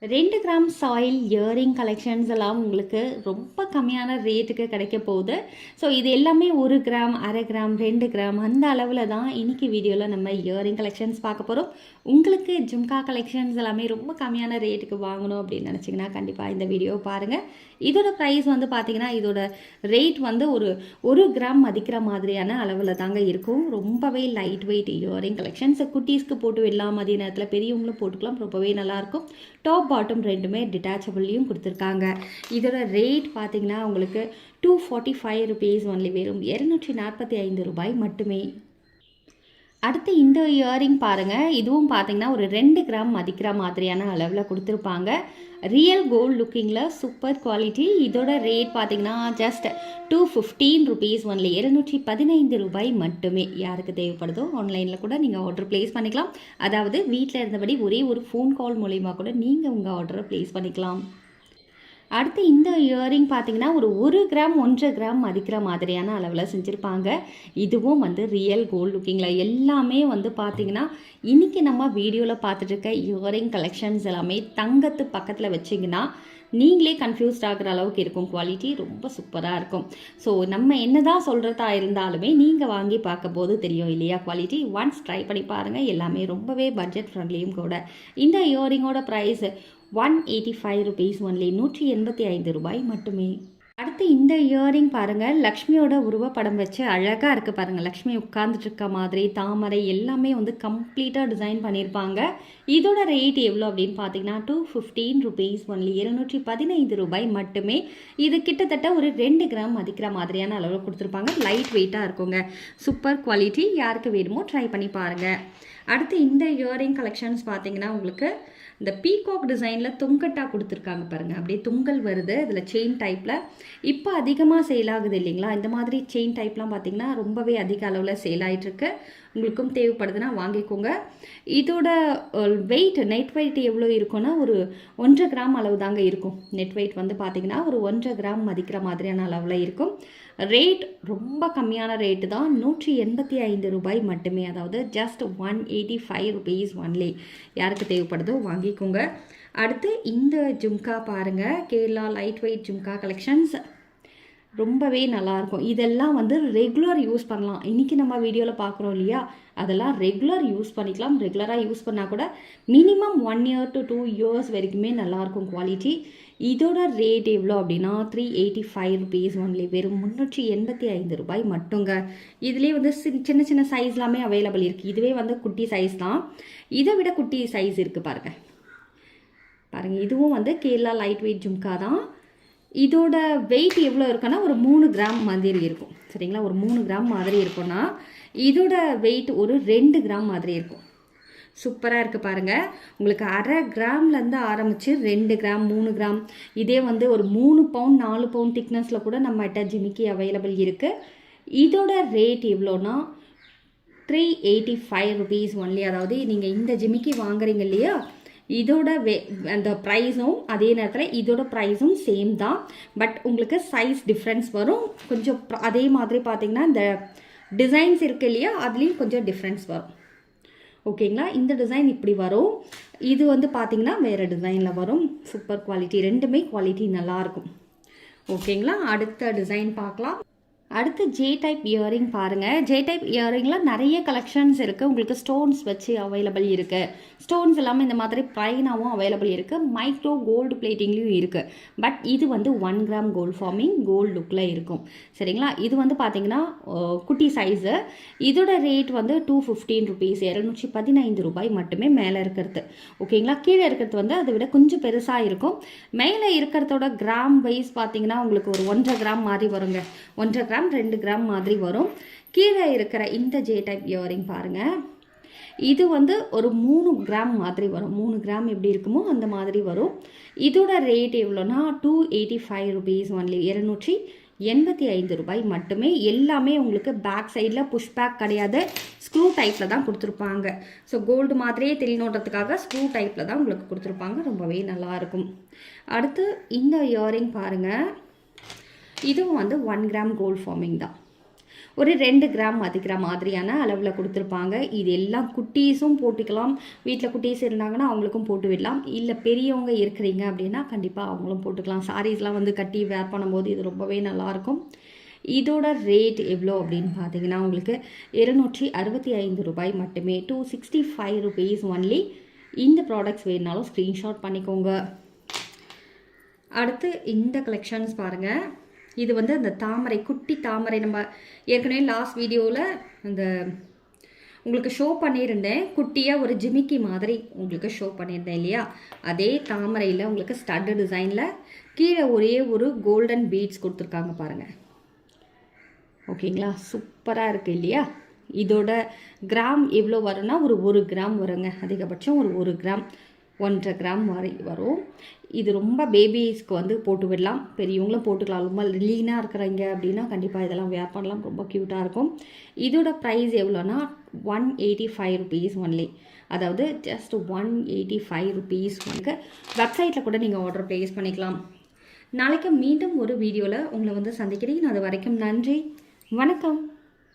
2 gram soil earring collections எல்லாம் உங்களுக்கு ரொம்ப கம்மியான ரேட்டுக்கு கிடைக்க போகுது. ஸோ இது எல்லாமே 1 கிராம், 1/2 கிராம், 2 கிராம் அந்த அளவில் தான் இன்றைக்கி வீடியோவில் நம்ம இயரிங் கலெக்ஷன்ஸ் பார்க்க போகிறோம். உங்களுக்கு ஜும்கா கலெக்ஷன்ஸ் எல்லாமே ரொம்ப கம்மியான ரேட்டுக்கு வாங்கணும் அப்படின்னு நினச்சிங்கன்னா கண்டிப்பாக இந்த வீடியோ பாருங்கள். இதோட ப்ரைஸ் வந்து பார்த்திங்கன்னா இதோட ரேட் வந்து ஒரு கிராம் மதிக்கிற மாதிரியான அளவில் தாங்க இருக்கும். ரொம்பவே லைட் வெயிட் இயரிங் கலெக்ஷன்ஸ் குட்டீஸ்க்கு போட்டு விடலாம், மதிய நேரத்தில் பெரியவங்களும் போட்டுக்கலாம், ரொம்பவே நல்லாயிருக்கும். டாப் பாட்டம் ரெண்டுமே டிட்டாச்சபிள்லையும் கொடுத்துருக்காங்க. இதோட ரேட் பார்த்தீங்கன்னா உங்களுக்கு 245 ருபீஸ் ஒன்லி, வெறும் 245 ரூபாய் மட்டுமே. அடுத்து இந்த இயரிங் பாருங்கள், இதுவும் பார்த்தீங்கன்னா ஒரு 2 கிராம் மதிக்கிற மாதிரியான அளவில் கொடுத்துருப்பாங்க. ரியல் கோல்டு லுக்கிங்கில் சூப்பர் குவாலிட்டி. இதோட ரேட் பார்த்தீங்கன்னா ஜஸ்ட் 215 ருபீஸ் ஒன்லி, 215 ரூபாய் மட்டுமே. யாருக்கு தேவைப்படுதோ ஆன்லைனில் கூட நீங்கள் ஆர்டர் ப்ளேஸ் பண்ணிக்கலாம். அதாவது வீட்டில் இருந்தபடி ஒரே ஒரு ஃபோன் கால் மூலிமா கூட நீங்கள் உங்கள் ஆர்டரை ப்ளேஸ் பண்ணிக்கலாம். அடுத்து இந்த இயரிங் பார்த்தீங்கன்னா ஒரு கிராம் 1 கிராம் மதிக்கிற மாதிரியான அளவில் செஞ்சுருப்பாங்க. இதுவும் வந்து ரியல் கோல்டு லுக்கிங்கில் எல்லாமே வந்து பார்த்தீங்கன்னா இன்றைக்கி நம்ம வீடியோவில் பார்த்துட்டு இருக்க இயரிங் கலெக்ஷன்ஸ் எல்லாமே தங்கத்து பக்கத்தில் வச்சிங்கன்னா நீங்களே கன்ஃபியூஸ்ட் ஆகிற அளவுக்கு இருக்கும். குவாலிட்டி ரொம்ப சூப்பராக இருக்கும். ஸோ நம்ம என்ன தான் சொல்கிறதா இருந்தாலுமே நீங்கள் வாங்கி பார்க்க போது தெரியும் இல்லையா குவாலிட்டி. ஒன்ஸ் ட்ரை பண்ணி பாருங்கள். எல்லாமே ரொம்பவே பட்ஜெட் ஃப்ரெண்ட்லியும் கூட. இந்த இயரிங்கோட ப்ரைஸ் 185 ருபீஸ் ஒன்லி, 185 ரூபாய் மட்டுமே. அடுத்து இந்த இயரிங் பாருங்கள், லக்ஷ்மியோட உருவப்படம் வச்சு அழகாக இருக்குது பாருங்கள். லக்ஷ்மி உட்கார்ந்துட்டு இருக்க மாதிரி தாமரை எல்லாமே வந்து கம்ப்ளீட்டாக டிசைன் பண்ணியிருப்பாங்க. இதோட ரேட் எவ்வளோ அப்படின்னு பார்த்தீங்கன்னா 215 ருபீஸ் ஒன்லி, 215 ரூபாய் மட்டுமே. இது கிட்டத்தட்ட ஒரு 2 கிராம் மதிக்கிற மாதிரியான அளவில் கொடுத்துருப்பாங்க. லைட் வெயிட்டாக இருக்குங்க. Super quality. யாருக்கு வேணுமோ ட்ரை பண்ணி பாருங்கள். அடுத்து இந்த இயரிங் கலெக்ஷன்ஸ் பார்த்தீங்கன்னா உங்களுக்கு இந்த பீகாக் டிசைனில் தொங்கட்டா கொடுத்துருக்காங்க பாருங்கள். அப்படியே தொங்கல் வருது இதில் செயின் டைப்பில். இப்போ அதிகமாக சேல் ஆகுது இல்லைங்களா, இந்த மாதிரி செயின் டைப்லாம் பார்த்திங்கன்னா ரொம்பவே அதிக அளவில் சேல் ஆகிட்டுருக்கு. உங்களுக்கும் தேவைப்படுதுன்னா வாங்கிக்கோங்க. இதோட வெயிட் நெட் வெயிட் எவ்வளோ இருக்குன்னா ஒரு 1 கிராம் அளவு தாங்க இருக்கும். நெட் வெயிட் வந்து பார்த்திங்கன்னா ஒரு 1 கிராம் மதிக்கிற மாதிரியான அளவில் இருக்கும். ரேட் ரொம்ப கம்மியான ரேட்டு தான், 185 ரூபாய் மட்டுமே. அதாவது ஜஸ்ட் 185 ருபீஸ் ஒன்லி. யாருக்கு தேவைப்படுதோ வாங்கிக்கோங்க. அடுத்து இந்த ஜும்கா பாருங்கள், Kerala light weight jhumka collections ரொம்பவே நல்லாயிருக்கும். இதெல்லாம் வந்து ரெகுலர் யூஸ் பண்ணலாம். இன்றைக்கி நம்ம வீடியோவில் பார்க்குறோம் இல்லையா, அதெல்லாம் ரெகுலர் யூஸ் பண்ணிக்கலாம். ரெகுலராக யூஸ் பண்ணால் கூட மினிமம் 1 இயர் to 2 இயர்ஸ் வரைக்குமே நல்லாயிருக்கும் குவாலிட்டி. இதோட ரேட் எவ்வளோ அப்படின்னா 385 ருபீஸ் ஒன்லி, வெறும் 385 ரூபாய் மட்டுங்க. இதுலேயே வந்து சின்ன சின்ன சைஸ் எல்லாமே அவைலபிள் இருக்குது. இதுவே வந்து குட்டி சைஸ் தான். இதை விட குட்டி சைஸ் இருக்குது பாருங்கள். இதுவும் வந்து கேரளா லைட் வெயிட் ஜும்கா தான். இதோட வெயிட் எவ்வளோ இருக்குன்னா ஒரு 3 கிராம் மாதிரி இருக்கும். சரிங்களா, ஒரு 3 கிராம் மாதிரி இருக்கும்னா இதோட வெயிட் ஒரு 2 கிராம் மாதிரி இருக்கும். சூப்பராக இருக்குது பாருங்கள். உங்களுக்கு 1/2 கிராம்லேருந்து ஆரம்பித்து 2 கிராம், 3 கிராம், இதே வந்து ஒரு 3 பவுண்ட் 4 பவுண்ட் திக்னஸில் கூட நம்மகிட்ட ஜிமிக்கி அவைலபிள் இருக்குது. இதோட ரேட் எவ்வளோன்னா 385 ருபீஸ் ஒன்லி. அதாவது நீங்கள் இந்த ஜிமிக்கி வாங்குறீங்க இல்லையா, இதோட அந்த ப்ரைஸும் அதே நேரத்தில் இதோட ப்ரைஸும் சேம் தான். பட் உங்களுக்கு சைஸ் டிஃப்ரென்ஸ் வரும் கொஞ்சம். அதே மாதிரி பார்த்தீங்கன்னா இந்த டிசைன்ஸ் இருக்குது இல்லையா, அதுலேயும் கொஞ்சம் டிஃப்ரென்ஸ் வரும். ஓகேங்களா, இந்த டிசைன் இப்படி வரும், இது வந்து பார்த்தீங்கன்னா வேறு டிசைனில் வரும். Super quality. ரெண்டுமே குவாலிட்டி நல்லாயிருக்கும். ஓகேங்களா, அடுத்த டிசைன் பார்க்கலாம். அடுத்து ஜே டைப் இயரிங் பாருங்கள். ஜே டைப் இயரிங்கில் நிறைய கலெக்ஷன்ஸ் இருக்குது. உங்களுக்கு ஸ்டோன்ஸ் வச்சு அவைலபிள் இருக்குது. ஸ்டோன்ஸ் எல்லாமே இந்த மாதிரி ப்ளைனாகவும் அவைலபிள் இருக்குது. மைக்ரோ கோல்டு பிளேட்டிங்லேயும் இருக்குது. பட் இது வந்து 1 கிராம் கோல்டு ஃபார்மிங் கோல்டு லுக்கில் இருக்கும். சரிங்களா, இது வந்து பார்த்தீங்கன்னா குட்டி சைஸு. இதோட ரேட் வந்து 215 ருபீஸ், 215 ரூபாய் மட்டுமே மேலே இருக்கிறது. ஓகேங்களா, கீழே இருக்கிறது வந்து அதை விட கொஞ்சம் பெருசாக இருக்கும். மேலே இருக்கிறதோட கிராம் வைஸ் பார்த்தீங்கன்னா உங்களுக்கு ஒரு 1.5 கிராம் மாதிரி வருங்க. 1.5 கிராம் 2 கிராம் மாதிரி வரும். கீழே இருக்கிற இந்த ஜே டைப் இயரிங் பாருங்கள், இது வந்து ஒரு 3 கிராம் மாதிரி வரும். 3 கிராம் எப்படி இருக்குமோ அந்த மாதிரி வரும். இதோட ரேட் எவ்வளோனா 285 ருபீஸ் ஒன்லி, 285 ரூபாய் மட்டுமே. எல்லாமே உங்களுக்கு பேக் சைடில் புஷ் பேக் கிடையாது, ஸ்க்ரூ டைப்பில் தான் கொடுத்துருப்பாங்க. ஸோ கோல்டு மாதிரியே தெரியணுன்றதுக்காக ஸ்க்ரூ டைப்பில் தான் உங்களுக்கு கொடுத்துருப்பாங்க. ரொம்பவே நல்லாயிருக்கும். அடுத்து இந்த இயரிங் பாருங்கள், இதுவும் வந்து 1 கிராம் கோல்டு ஃபார்மிங் தான். ஒரு 2 கிராம் மதிக்கிற மாதிரியான அளவில் கொடுத்துருப்பாங்க. இது எல்லாம் குட்டீஸும் போட்டுக்கலாம். வீட்டில் குட்டீஸ் இருந்தாங்கன்னா அவங்களுக்கும் போட்டு விடலாம். இல்லை பெரியவங்க இருக்கிறீங்க அப்படின்னா கண்டிப்பாக அவங்களும் போட்டுக்கலாம். சாரீஸ்லாம் வந்து கட்டி வேர் பண்ணும்போது இது ரொம்பவே நல்லாயிருக்கும். இதோட ரேட் எவ்வளோ அப்படின்னு பார்த்தீங்கன்னா உங்களுக்கு 265 ரூபாய் மட்டுமே. 265 rupees ஒன்லி. இந்த ப்ராடக்ட்ஸ் வேணுனாலும் ஸ்க்ரீன்ஷாட் பண்ணிக்கோங்க. அடுத்து இந்த கலெக்ஷன்ஸ் பாருங்கள். இது வந்து அந்த தாமரை, குட்டி தாமரை, நம்ம ஏற்கனவே லாஸ்ட் வீடியோவில் அந்த உங்களுக்கு ஷோ பண்ணியிருந்தேன். குட்டியாக ஒரு ஜிமிக்கி மாதிரி உங்களுக்கு ஷோ பண்ணியிருந்தேன் இல்லையா? அதே தாமரையில் உங்களுக்கு ஸ்டட் டிசைனில் கீழே ஒரே ஒரு கோல்டன் பீட்ஸ் கொடுத்துருக்காங்க பாருங்கள். ஓகேங்களா? சூப்பராக இருக்குது இல்லையா? இதோட கிராம் எவ்வளோ வரும்னா ஒரு கிராம் வருங்க. அதிகபட்சம் ஒரு 1 கிராம் 1.5 கிராம் வரை வரும். இது ரொம்ப பேபிஸ்க்கு வந்து போட்டு விடலாம். பெரியவங்களும் போட்டுக்கலாம். ரொம்ப லீனாக இருக்கிறவங்க அப்படின்னா கண்டிப்பாக இதெல்லாம் வேர் பண்ணலாம். ரொம்ப க்யூட்டாக இருக்கும். இதோட ப்ரைஸ் எவ்வளோனா 185 rupees ஒன்லி. அதாவது ஜஸ்ட் 185 rupees. உங்களுக்கு வெப்சைட்டில் கூட நீங்கள் ஆர்டர் ப்ளேஸ் பண்ணிக்கலாம். நாளைக்கு மீண்டும் ஒரு வீடியோவில் உங்களை வந்து சந்திக்கிறேன். அது வரைக்கும் நன்றி, வணக்கம்.